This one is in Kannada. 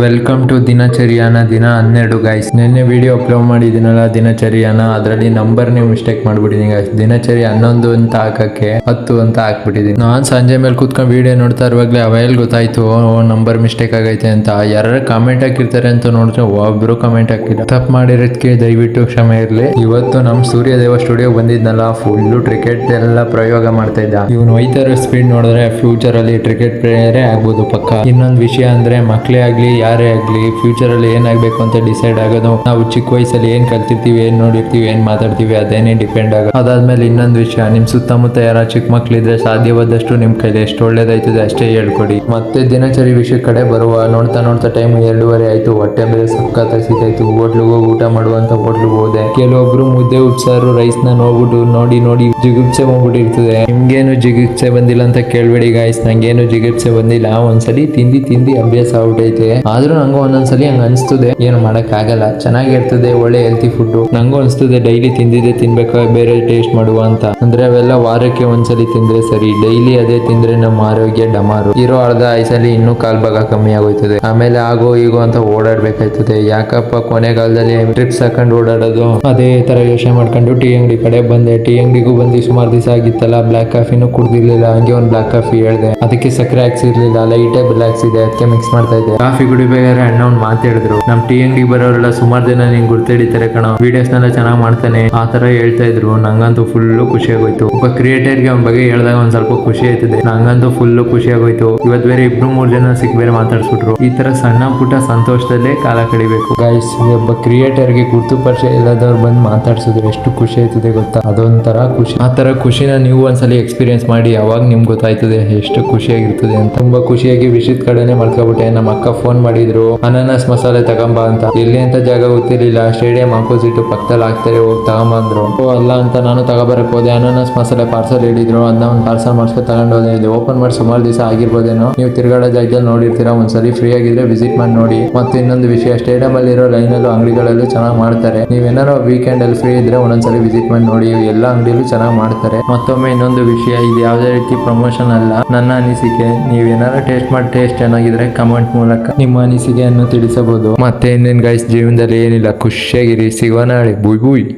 ವೆಲ್ಕಮ್ ಟು ದಿನಚರಿಯಾನ ದಿನ 12 ಗೈಸ್. ನಿನ್ನೆ ವಿಡಿಯೋ ಅಪ್ಲೋಡ್ ಮಾಡಿದ್ದೀನಲ್ಲ ದಿನಚರಿಯಾನ, ಅದರಲ್ಲಿ ನಂಬರ್ನೇ ಮಿಸ್ಟೇಕ್ ಮಾಡ್ಬಿಟ್ಟಿದ್ದೀನಿ ಗೈಸ್. ದಿನಚರಿ 11 ಅಂತ ಹಾಕಕ್ಕೆ 10 ಅಂತ ಹಾಕ್ಬಿಟ್ಟಿದ್ದೀನಿ. ನಾನು ಸಂಜೆ ಮೇಲೆ ಕೂತ್ಕೊಂಡು ವಿಡಿಯೋ ನೋಡ್ತಾ ಇರುವಾಗಲೇ ಅವೆಲ್ಲ ಗೊತ್ತಾಯ್ತು ನಂಬರ್ ಮಿಸ್ಟೇಕ್ ಆಗೈತೆ ಅಂತ. ಯಾರು ಕಾಮೆಂಟ್ ಹಾಕಿರ್ತಾರೆ ಅಂತ ನೋಡಿದ್ರೆ ಒಬ್ರು ಕಾಮೆಂಟ್ ಹಾಕಿಲ್ಲ. ತಪ್ಪು ಮಾಡಿರೋದಕ್ಕೆ ದಯವಿಟ್ಟು ಕ್ಷಮೆ ಇರಲಿ. ಇವತ್ತು ನಮ್ಮ ಸೂರ್ಯದೇವ ಸ್ಟುಡಿಯೋ ಬಂದಿದ್ನಲ್ಲ, ಫುಲ್ಲು ಕ್ರಿಕೆಟ್ ಎಲ್ಲ ಪ್ರಯೋಗ ಮಾಡ್ತಾ ಇದ್ದ. ಇವನು ಹೋಯ್ತಾ ಇರೋ ಸ್ಪೀಡ್ ನೋಡಿದ್ರೆ ಫ್ಯೂಚರ್ ಅಲ್ಲಿ ಕ್ರಿಕೆಟ್ ಪ್ಲೇಯರೇ ಆಗ್ಬೋದು ಪಕ್ಕ. ಇನ್ನೊಂದು ವಿಷಯ ಅಂದ್ರೆ ಮಕ್ಕಳೇ ಆಗ್ಲಿ ಯಾರೇ ಆಗ್ಲಿ ಫ್ಯೂಚರ್ ಅಲ್ಲಿ ಏನಾಗ್ಬೇಕು ಅಂತ ಡಿಸೈಡ್ ಆಗೋದು ನಾವು ಚಿಕ್ಕ ವಯಸ್ಸಲ್ಲಿ ಏನ್ ಕಲ್ತಿರ್ತೀವಿ, ಏನ್ ನೋಡಿರ್ತೀವಿ, ಏನ್ ಮಾತಾಡ್ತೀವಿ ಅದೇನೇ ಡಿಪೆಂಡ್ ಆಗೋದು. ಅದಾದ್ಮೇಲೆ ಇನ್ನೊಂದು ವಿಷಯ, ನಿಮ್ ಸುತ್ತಮುತ್ತ ಯಾರ ಚಿಕ್ಕ ಮಕ್ಳಿದ್ರೆ ಸಾಧ್ಯವಾದಷ್ಟು ನಿಮ್ ಕೈಲಿ ಎಷ್ಟು ಒಳ್ಳೇದಾಯ್ತದೆ ಅಷ್ಟೇ ಹೇಳ್ಕೊಡಿ. ಮತ್ತೆ ದಿನಚರಿ ವಿಷಯ ಕಡೆ ಬರುವ. ನೋಡ್ತಾ ನೋಡ್ತಾ ಟೈಮ್ 2:30 ಆಯ್ತು. ಹೊಟ್ಟೆ ಬೇರೆ ಸಖತ್ ಹಸಿತಾಯ್ತು. ಹೋಟ್ಲಿಗೆ ಹೋಗಿ ಊಟ ಮಾಡುವಂತ ಹೋಟ್ಲಿಗೆ ಹೋದೆ. ಕೆಲವೊಬ್ರು ಮುದ್ದೆ ಉಪ್ಸಾರು ರೈಸ್ ನ ನೋಡ್ಬಿಟ್ಟು ನೋಡಿ ಜಿಗುಪ್ಸೆ ಹೋಗ್ಬಿಟ್ಟಿರ್ತದೆ. ನಿಮ್ಗೇನು ಜಿಗುಪ್ಸೆ ಬಂದಿಲ್ಲ ಅಂತ ಕೇಳ್ಬೇಡಿ ಗಾಯ್ಸ್, ನಂಗೇನು ಜಿಗುಪ್ಸೆ ಬಂದಿಲ್ಲ. ಒಂದ್ಸಲಿ ತಿಂದಿ ಅಭ್ಯಾಸ ಆಗ್ಬಿಟ್ಟೈತೆ. ಆದ್ರೂ ನಂಗೂ ಒಂದೊಂದ್ಸಲಿ ಹಂಗ ಅನ್ಸ್ತದೆ, ಏನು ಮಾಡಕ್ ಆಗಲ್ಲ, ಚೆನ್ನಾಗಿರ್ತದೆ, ಒಳ್ಳೆ ಹೆಲ್ತಿ ಫುಡ್. ನಂಗೂ ಅನ್ಸ್ತದೆ ಡೈಲಿ ತಿಂದಿದ್ದೆ ತಿನ್ಬೇಕಾ, ಬೇರೆ ಟೇಸ್ಟ್ ಮಾಡುವ ಅಂತ. ಅಂದ್ರೆ ಅವೆಲ್ಲ ವಾರಕ್ಕೆ ಒಂದ್ಸಲಿ ತಿಂದ್ರೆ ಸರಿ, ಡೈಲಿ ಅದೇ ತಿಂದ್ರೆ ನಮ್ಮ ಆರೋಗ್ಯ ಡಮಾರು. ಇರೋ ಅರ್ಧ ಆಯ್ಸಲ್ಲಿ ಇನ್ನೂ ಕಾಲ್ ಭಾಗ ಕಮ್ಮಿ ಆಗೋಯ್ತದೆ. ಆಮೇಲೆ ಆಗೋ ಈಗೋ ಅಂತ ಓಡಾಡ್ಬೇಕಾಯ್ತದೆ. ಯಾಕಪ್ಪ ಕೊನೆಗಾಲದಲ್ಲಿ ಟ್ರಿಪ್ಸ್ ಹಾಕೊಂಡು ಓಡಾಡೋದು, ಅದೇ ತರ ಯೋಚನೆ ಮಾಡ್ಕೊಂಡು ಟೀ ಅಂಗಡಿ ಕಡೆ ಬಂದೆ. ಟೀ ಅಂಗಡಿಗೂ ಬಂದು ಸುಮಾರು ದಿವಸ ಆಗಿತ್ತಲ್ಲ, ಬ್ಲಾಕ್ ಕಾಫಿನೂ ಕುಡ್ದಿರ್ಲಿಲ್ಲ. ಹಂಗೆ ಒಂದು ಬ್ಲಾಕ್ ಕಾಫಿ ಹೇಳ್ದೆ, ಅದಕ್ಕೆ ಸಕ್ಕರೆ ಹಾಕ್ಸಿರ್ಲಿಲ್ಲ, ಲೈಟೇ ಬೆಲ್ಲ ಹಾಕ್ಸಿದೆ, ಅದಕ್ಕೆ ಮಿಕ್ಸ್ ಮಾಡ್ತಾ ಇದ್ದೆ. ಕಾಫಿ ಕುಡಿಬೇಕಾದ್ರೆ ಅಣ್ಣ ಒಂದು ಮಾತಾಡಿದ್ರು, ನಮ್ ಟೀ ಅಂಗಡಿಗೆ ಬರೋರೆಲ್ಲ ಸುಮಾರು ಜನ ನಿಂಗೆ ಗುರ್ತಿಡಿತಾರೆ ಕಣೋ, ವಿಡಿಯೋಸ್ ನೆಲ್ಲ ಚೆನ್ನಾಗಿ ಮಾಡ್ತಾನೆ ಆ ತರ ಹೇಳ್ತಾ ಇದ್ರು. ನಂಗಂತೂ ಫುಲ್ಲು ಖುಷಿ ಆಗೋಯ್ತು. ಒಬ್ಬ ಕ್ರಿಯೇಟರ್ಗೆ ಅವ್ನ ಬಗ್ಗೆ ಹೇಳಿದಾಗ ಒಂದ್ ಸ್ವಲ್ಪ ಖುಷಿ ಆಯ್ತದೆ. ನಂಗಂತೂ ಫುಲ್ಲು ಖುಷಿ ಆಗೋಯ್ತು. ಇವತ್ತು ಬೇರೆ 2-3 ಜನ ಸಿಕ್ ಬೇರೆ ಮಾತಾಡ್ಸ್ಬಿಟ್ರು. ಈ ತರ ಸಣ್ಣ ಪುಟ್ಟ ಸಂತೋಷದಲ್ಲೇ ಕಾಲ ಕಳಿಬೇಕು ಗೈಸ್. ಒಬ್ಬ ಕ್ರಿಯೇಟರ್ಗೆ ಗುರ್ತು ಪರಿಚಯ ಇಲ್ಲದವ್ರು ಬಂದು ಮಾತಾಡ್ಸಿದ್ರೆ ಎಷ್ಟು ಖುಷಿ ಆಯ್ತದೆ ಗೊತ್ತಾ, ಅದೊಂಥರ ಖುಷಿ. ಆ ತರ ಖುಷಿನ ನೀವು ಒಂದ್ಸಲಿ ಎಕ್ಸ್ಪೀರಿಯನ್ಸ್ ಮಾಡಿ, ಅವಾಗ ನಿಮ್ಗೆ ಗೊತ್ತಾಯ್ತದೆ ಎಷ್ಟು ಖುಷಿಯಾಗಿರ್ತದೆ ಅಂತ. ತುಂಬಾ ಖುಷಿಯಾಗಿ ವಿಷಯದ ಕಡೆನೆ ಮಾಡ್ಕೊಬಿಟ್ಟೆ. ನಮ್ಮ ಅಕ್ಕ ಫೋನ್ ಮಾಡಿದ್ರು, ಅನಾನಸ್ ಮಸಾಲೆ ತಗೊಂಬ ಅಂತ. ಎಲ್ಲಿ ಅಂತ ಜಾಗ ಗೊತ್ತಿರ್ಲಿಲ್ಲ, ಸ್ಟೇಡಿಯಂ ಆಪೋಸಿಟ್ ಪಕ್ಕದಲ್ಲಿ ಹಾಕ್ತಾರೆ, ಹೋಗಿ ತಗೊಂಬಂದ್ರು. ಅಲ್ಲ ಅಂತ ನಾನು ತಗೋಬರಕ್ ಹೋದೆ. ಅನಾನಸ್ ಮಸಾಲೆ ಪಾರ್ಸಲ್ ಹೇಳಿದ್ರು, ಅದನ್ನ ಒಂದು ಪಾರ್ಸಲ್ ಮಾಡಿಸ್ಕೊ ತಗೊಂಡು ಹೋದೆ. ಇದು ಓಪನ್ ಮಾಡಿ ಸುಮಾರು ದಿವಸ ಆಗಿರ್ಬೋದೇನೋ. ನೀವು ತಿರ್ಗಾಡೋ ಜಾಗದಲ್ಲಿ ನೋಡಿರ್ತೀರಾ, ಒಂದ್ಸಲಿ ಫ್ರೀ ಆಗಿದ್ರೆ ವಿಸಿಟ್ ಮಾಡಿ ನೋಡಿ. ಮತ್ತೆ ಇನ್ನೊಂದು ವಿಷಯ, ಸ್ಟೇಡಿಯಂ ಅಲ್ಲಿ ಇರೋ ಲೈನಲ್ಲೂ ಅಂಗಡಿಗಳಲ್ಲೂ ಚೆನ್ನಾಗಿ ಮಾಡ್ತಾರೆ. ನೀವೇನಾರು ವೀಕೆಂಡ್ ಅಲ್ಲಿ ಫ್ರೀ ಇದ್ರೆ ಒಂದೊಂದ್ಸಲಿ ವಿಸಿಟ್ ಮಾಡಿ ನೋಡಿ, ಎಲ್ಲ ಅಂಗಡಿಯಲ್ಲೂ ಚೆನ್ನಾಗಿ ಮಾಡ್ತಾರೆ. ಮತ್ತೊಮ್ಮೆ ಇನ್ನೊಂದು ವಿಷಯ, ಇದು ಯಾವುದೇ ರೀತಿ ಪ್ರಮೋಷನ್ ಅಲ್ಲ, ನನ್ನ ಅನಿಸಿಕೆ. ನೀವೇನಾರು ಟೇಸ್ಟ್ ಮಾಡಿ ಟೇಸ್ಟ್ ಚೆನ್ನಾಗಿದ್ರೆ ಕಮೆಂಟ್ ಮೂಲಕ ನಿಮ್ಮ ಅನಿಸಿಕೆಯನ್ನು ತಿಳಿಸಬಹುದು. ಮತ್ತೆ ಇನ್ನೇನು ಗೈಸ್, ಜೀವನದಲ್ಲಿ ಏನಿಲ್ಲ, ಖುಷಿಯಾಗಿರಿ. ಸಿಗೋಣ, ಬುಯ್ ಬುಯ್.